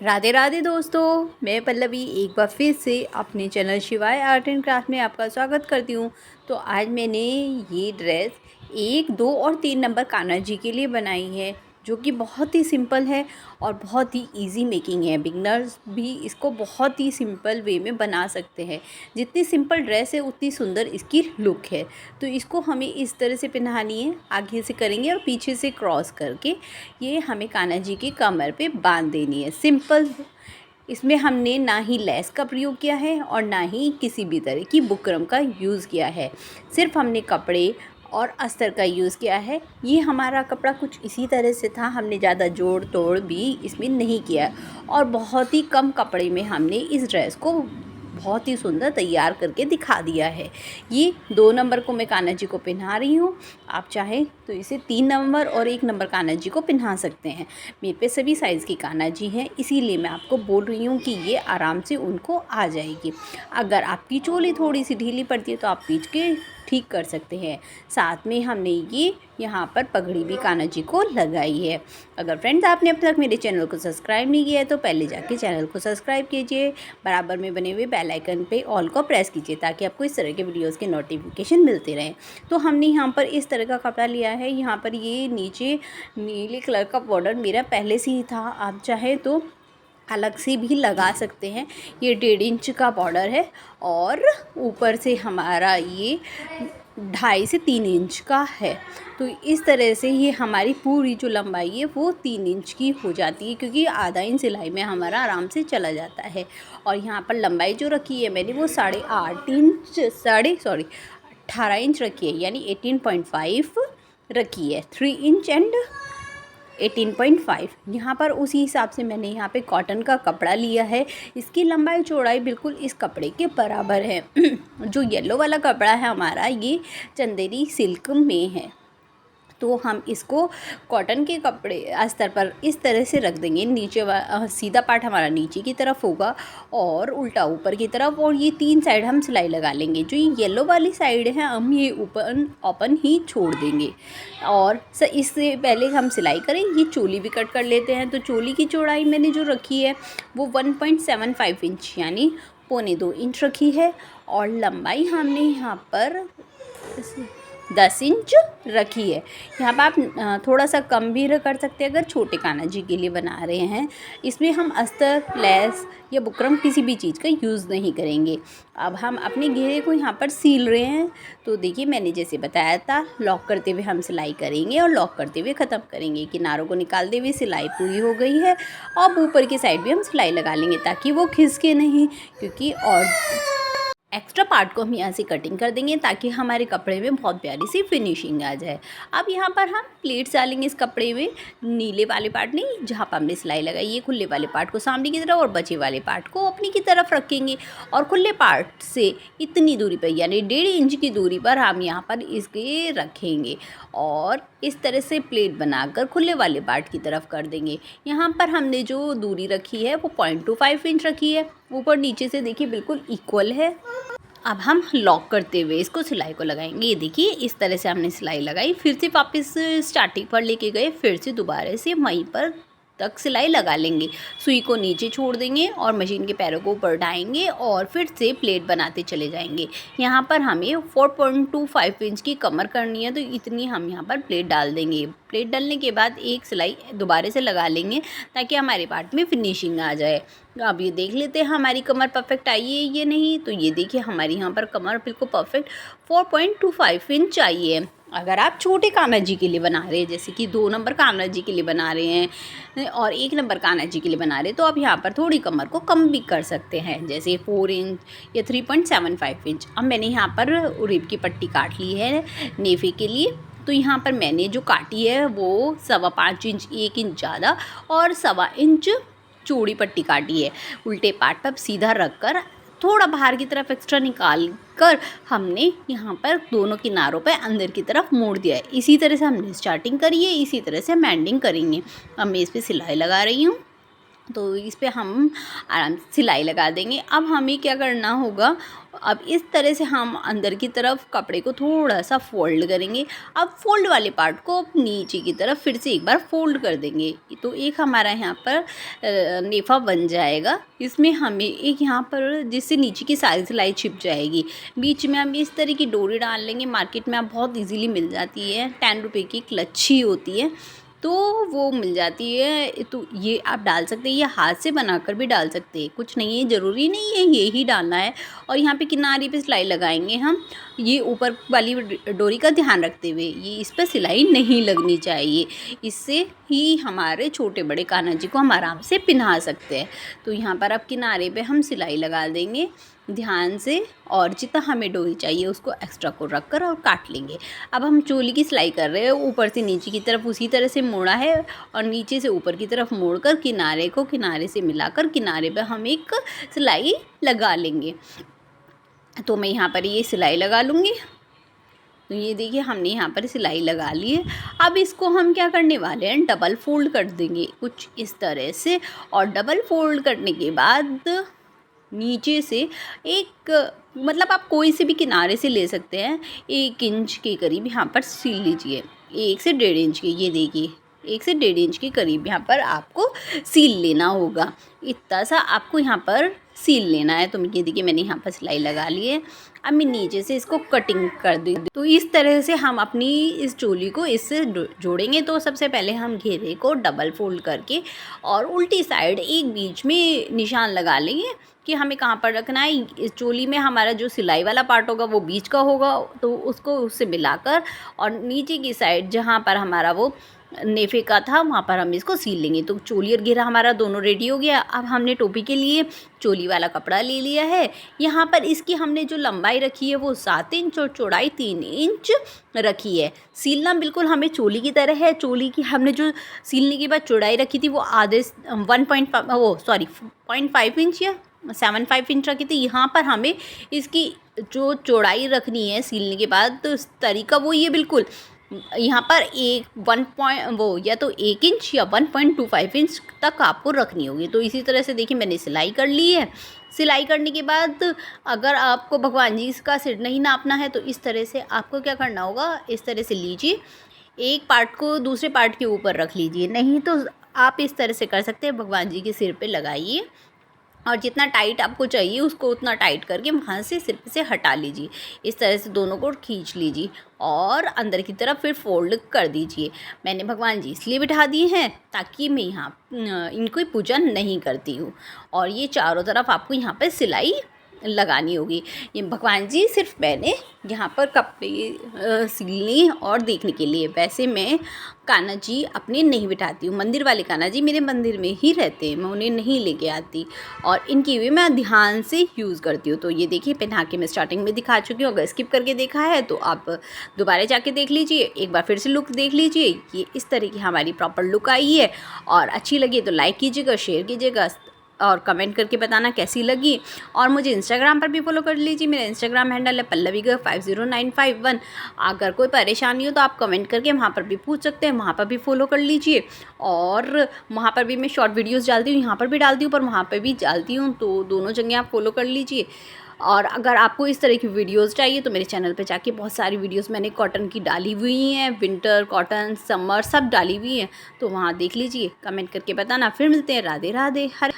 राधे राधे दोस्तों, मैं पल्लवी एक बार फिर से अपने चैनल शिवाय आर्ट एंड क्राफ्ट में आपका स्वागत करती हूँ। तो आज मैंने ये ड्रेस 1, 2 और 3 नंबर कान्हा जी के लिए बनाई है, जो कि बहुत ही सिंपल है और बहुत ही इजी मेकिंग है। बिगनर्स भी इसको बहुत ही सिंपल वे में बना सकते हैं। जितनी सिंपल ड्रेस है उतनी सुंदर इसकी लुक है। तो इसको हमें इस तरह से पहनानी है, आगे से करेंगे और पीछे से क्रॉस करके ये हमें कान्हा जी की कमर पे बांध देनी है। सिंपल। इसमें हमने ना ही लेस का प्रयोग किया है और ना ही किसी भी तरह की बुकरम का यूज़ किया है। सिर्फ हमने कपड़े और अस्तर का यूज़ किया है। ये हमारा कपड़ा कुछ इसी तरह से था, हमने ज़्यादा जोड़ तोड़ भी इसमें नहीं किया और बहुत ही कम कपड़े में हमने इस ड्रेस को बहुत ही सुंदर तैयार करके दिखा दिया है। ये 2 नंबर को मैं कान्हा जी को पहना रही हूँ। आप चाहें तो इसे 3 नंबर और 1 नंबर कान्हा जी को पहना सकते हैं। मेरे पे सभी साइज़ की कान्हा जी हैं, इसीलिए मैं आपको बोल रही हूँ कि ये आराम से उनको आ जाएगी। अगर आपकी चोली थोड़ी सी ढीली पड़ती है तो आप पीछ के ठीक कर सकते हैं। साथ में हमने ये यहाँ पर पगड़ी भी कान्हा जी को लगाई है। अगर फ्रेंड्स आपने अब तक मेरे चैनल को सब्सक्राइब नहीं किया है तो पहले जाके चैनल को सब्सक्राइब कीजिए। बराबर में बने हुए बेल आइकन पे ऑल को प्रेस कीजिए ताकि आपको इस तरह के वीडियोस के नोटिफिकेशन मिलते रहें। तो हमने यहाँ पर इस तरह का कपड़ा लिया है। यहाँ पर ये नीचे नीले कलर का बॉर्डर मेरा पहले से ही था, आप चाहें तो अलग से भी लगा सकते हैं। ये 1.5 इंच का बॉर्डर है और ऊपर से हमारा ये 2.5 से 3 इंच का है। तो इस तरह से ये हमारी पूरी जो लंबाई है वो 3 इंच की हो जाती है, क्योंकि आधा इंच सिलाई में हमारा आराम से चला जाता है। और यहाँ पर लंबाई जो रखी है मैंने वो 8.5 इंच 18 इंच रखी है, यानी 18.5 रखी है। 3 इंच एंड 18.5 यहाँ पर उसी हिसाब से मैंने यहाँ पे कॉटन का कपड़ा लिया है। इसकी लंबाई चौड़ाई बिल्कुल इस कपड़े के बराबर है। जो येलो वाला कपड़ा है हमारा, ये चंदेरी सिल्क में है। तो हम इसको कॉटन के कपड़े अस्तर पर इस तरह से रख देंगे। नीचे सीधा पार्ट हमारा नीचे की तरफ होगा और उल्टा ऊपर की तरफ, और ये 3 साइड हम सिलाई लगा लेंगे। जो ये येलो वाली साइड है हम ये ओपन ही छोड़ देंगे। और इससे पहले हम सिलाई करें, ये चोली भी कट कर लेते हैं। तो चोली की चौड़ाई मैंने जो रखी है वो 1.75 इंच यानी 1.25 इंच रखी है। और लंबाई हमने यहाँ पर 10 इंच रखी है। यहाँ पर आप थोड़ा सा कम भी कर सकते हैं अगर छोटे कान्हा जी के लिए बना रहे हैं। इसमें हम अस्तर, लेस या बुकरम किसी भी चीज़ का यूज़ नहीं करेंगे। अब हम अपने घेरे को यहाँ पर सील रहे हैं। तो देखिए, मैंने जैसे बताया था, लॉक करते हुए हम सिलाई करेंगे और लॉक करते हुए ख़त्म करेंगे। किनारों को निकालते हुए सिलाई पूरी हो गई है। अब ऊपर की साइड भी हम सिलाई लगा लेंगे ताकि वो खिसके नहीं, क्योंकि और एक्स्ट्रा पार्ट को हम यहाँ से कटिंग कर देंगे ताकि हमारे कपड़े में बहुत प्यारी सी फिनिशिंग आ जाए। अब यहाँ पर हम प्लेट्स डालेंगे इस कपड़े में। नीले वाले पार्ट नहीं, जहाँ पर हमने सिलाई लगाई है, खुले वाले पार्ट को सामने की तरफ और बचे वाले पार्ट को अपनी की तरफ रखेंगे। और खुले पार्ट से इतनी दूरी पर यानी 1.5 इंच की दूरी पर हम यहाँ पर इसके रखेंगे और इस तरह से प्लेट बनाकर खुले वाले पार्ट की तरफ कर देंगे। यहाँ पर हमने जो दूरी रखी है वो 0.25 इंच रखी है। ऊपर नीचे से देखिए बिल्कुल इक्वल है। अब हम लॉक करते हुए इसको सिलाई को लगाएंगे। ये देखिए, इस तरह से हमने सिलाई लगाई, फिर से वापस स्टार्टिंग पर लेके गए, फिर से दोबारा से वहीं पर तक सिलाई लगा लेंगे। सुई को नीचे छोड़ देंगे और मशीन के पैरों को ऊपर उठाएंगे और फिर से प्लेट बनाते चले जाएंगे। यहाँ पर हमें 4.25 इंच की कमर करनी है, तो इतनी हम यहाँ पर प्लेट डाल देंगे। प्लेट डालने के बाद एक सिलाई दोबारा से लगा लेंगे ताकि हमारे पार्ट में फिनिशिंग आ जाए। अब ये देख लेते हैं हमारी कमर परफेक्ट आई है ये नहीं। तो ये देखिए, हमारी यहाँ पर कमर बिल्कुल परफेक्ट 4.25 इंच आई है। अगर आप छोटे कान्हा जी के लिए बना रहे हैं, जैसे कि 2 नंबर कान्हा जी के लिए बना रहे हैं और 1 नंबर कान्हा जी के लिए बना रहे हैं, तो आप यहाँ पर थोड़ी कमर को कम भी कर सकते हैं, जैसे 4 इंच या 3.75 इंच। अब मैंने यहाँ पर उरीब की पट्टी काट ली है नेफे के लिए। तो यहाँ पर मैंने जो काटी है वो 5.25 इंच, 1 इंच ज़्यादा और 1.25 इंच चौड़ी पट्टी काटी है। उल्टे पार्ट पर सीधा रख कर थोड़ा बाहर की तरफ एक्स्ट्रा निकाल कर हमने यहाँ पर दोनों किनारों पे अंदर की तरफ मोड़ दिया है। इसी तरह से हमने स्टार्टिंग करी है, इसी तरह से हम एंडिंग करेंगे। अब मैं इस पर सिलाई लगा रही हूँ। तो इस पे हम आराम से सिलाई लगा देंगे। अब हमें क्या करना होगा, अब इस तरह से हम अंदर की तरफ कपड़े को थोड़ा सा फ़ोल्ड करेंगे। अब फ़ोल्ड वाले पार्ट को नीचे की तरफ फिर से एक बार फ़ोल्ड कर देंगे, तो एक हमारा यहाँ पर नेफ़ा बन जाएगा। इसमें हमें एक यहाँ पर जिससे नीचे की सारी सिलाई छिप जाएगी। बीच में हम इस तरह की डोरी डाल लेंगे, मार्केट में आप बहुत ईज़िली मिल जाती है, 10 रुपये की एक लच्छी होती है, तो वो मिल जाती है। तो ये आप डाल सकते हैं, ये हाथ से बनाकर भी डाल सकते हैं, कुछ नहीं है, ज़रूरी नहीं है ये ही डालना है। और यहाँ पे किनारे पे सिलाई लगाएंगे हम, ये ऊपर वाली डोरी का ध्यान रखते हुए, ये इस पर सिलाई नहीं लगनी चाहिए, इससे ही हमारे छोटे बड़े कान्हा जी को हम आराम से पहना सकते हैं। तो यहाँ पर अब किनारे पे हम सिलाई लगा देंगे ध्यान से, और जितना हमें डोरी चाहिए उसको एक्स्ट्रा को रख कर और काट लेंगे। अब हम चोली की सिलाई कर रहे हैं, ऊपर से नीचे की तरफ उसी तरह से मोड़ा है और नीचे से ऊपर की तरफ मोड़कर किनारे को किनारे से मिलाकर किनारे पर हम एक सिलाई लगा लेंगे। तो मैं यहाँ पर ये सिलाई लगा लूँगी। तो ये देखिए हमने यहाँ पर सिलाई लगा ली है। अब इसको हम क्या करने वाले हैं, डबल फोल्ड कर देंगे कुछ इस तरह से, और डबल फोल्ड करने के बाद नीचे से एक, मतलब आप कोई से भी किनारे से ले सकते हैं, 1 इंच के करीब यहाँ पर सिल लीजिए, 1 से 1.5 इंच के, ये देखिए 1 से 1.5 इंच के करीब यहाँ पर आपको सील लेना होगा। इतना सा आपको यहाँ पर सील लेना है। तो ये देखिए मैंने यहाँ पर सिलाई लगा ली है। अब मैं नीचे से इसको कटिंग कर दूँ। तो इस तरह से हम अपनी इस चोली को इससे जोड़ेंगे। तो सबसे पहले हम घेरे को डबल फोल्ड करके और उल्टी साइड एक बीच में निशान लगा लेंगे कि हमें कहाँ पर रखना है। इस चोली में हमारा जो सिलाई वाला पार्ट होगा वो बीच का होगा, तो उसको उससे मिलाकर और नीचे की साइड जहाँ पर हमारा वो नेफे का था वहाँ पर हम इसको सील लेंगे। तो चोली और घेरा हमारा दोनों रेडी हो गया। अब हमने टोपी के लिए चोली वाला कपड़ा ले लिया है। यहाँ पर इसकी हमने जो लंबाई रखी है वो 7 इंच और चौड़ाई 3 इंच रखी है। सीलना बिल्कुल हमें चोली की तरह है। चोली की हमने जो सीलने के बाद चौड़ाई रखी थी वो आधे 0.5 इंच या 7.5 इंच रखी थी। यहाँ पर हमें इसकी जो चौड़ाई रखनी है सीलने के बाद, तो तरीका वो ये बिल्कुल यहाँ पर या तो 1 इंच या 1.25 इंच तक आपको रखनी होगी। तो इसी तरह से देखिए मैंने सिलाई कर ली है। सिलाई करने के बाद अगर आपको भगवान जी का सिर नहीं नापना है तो इस तरह से आपको क्या करना होगा, इस तरह से लीजिए, एक पार्ट को दूसरे पार्ट के ऊपर रख लीजिए, नहीं तो आप इस तरह से कर सकते हैं, भगवान जी के सिर पे लगाइए और जितना टाइट आपको चाहिए उसको उतना टाइट करके वहाँ से सिर से हटा लीजिए। इस तरह से दोनों को खींच लीजिए और अंदर की तरफ फिर फोल्ड कर दीजिए। मैंने भगवान जी इसलिए बिठा दिए हैं ताकि मैं यहाँ इनको पूजा नहीं करती हूँ। और ये चारों तरफ आपको यहाँ पर सिलाई लगानी होगी। ये भगवान जी सिर्फ मैंने यहाँ पर कपड़े सिलने और देखने के लिए, वैसे मैं कान्हा जी अपने नहीं बिठाती हूँ। मंदिर वाले कान्हा जी मेरे मंदिर में ही रहते हैं, मैं उन्हें नहीं लेके आती और इनकी भी मैं ध्यान से यूज़ करती हूँ। तो ये देखिए पहना के मैं स्टार्टिंग में दिखा चुकी हूँ। अगर स्किप करके देखा है तो आप दोबारा जाके देख लीजिए, एक बार फिर से लुक देख लीजिए। ये इस तरह की हमारी प्रॉपर लुक आई है और अच्छी लगी तो लाइक कीजिएगा, शेयर कीजिएगा और कमेंट करके बताना कैसी लगी। और मुझे इंस्टाग्राम पर भी फॉलो कर लीजिए, मेरा इंस्टाग्राम हैंडल है पल्लवीगर्ल 50951। अगर कोई परेशानी हो तो आप कमेंट करके वहाँ पर भी पूछ सकते हैं, वहाँ पर भी फॉलो कर लीजिए। और वहाँ पर भी मैं शॉर्ट वीडियोस डालती हूँ, यहाँ पर भी डालती हूँ पर वहाँ पर भी डालती हूँ, तो दोनों जगह आप फॉलो कर लीजिए। और अगर आपको इस तरह की वीडियोस चाहिए तो मेरे चैनल पे जाके बहुत सारी वीडियोस मैंने कॉटन की डाली हुई हैं, विंटर, कॉटन, समर सब डाली हुई हैं, तो वहाँ देख लीजिए, कमेंट करके बताना। फिर मिलते हैं। राधे राधे। हर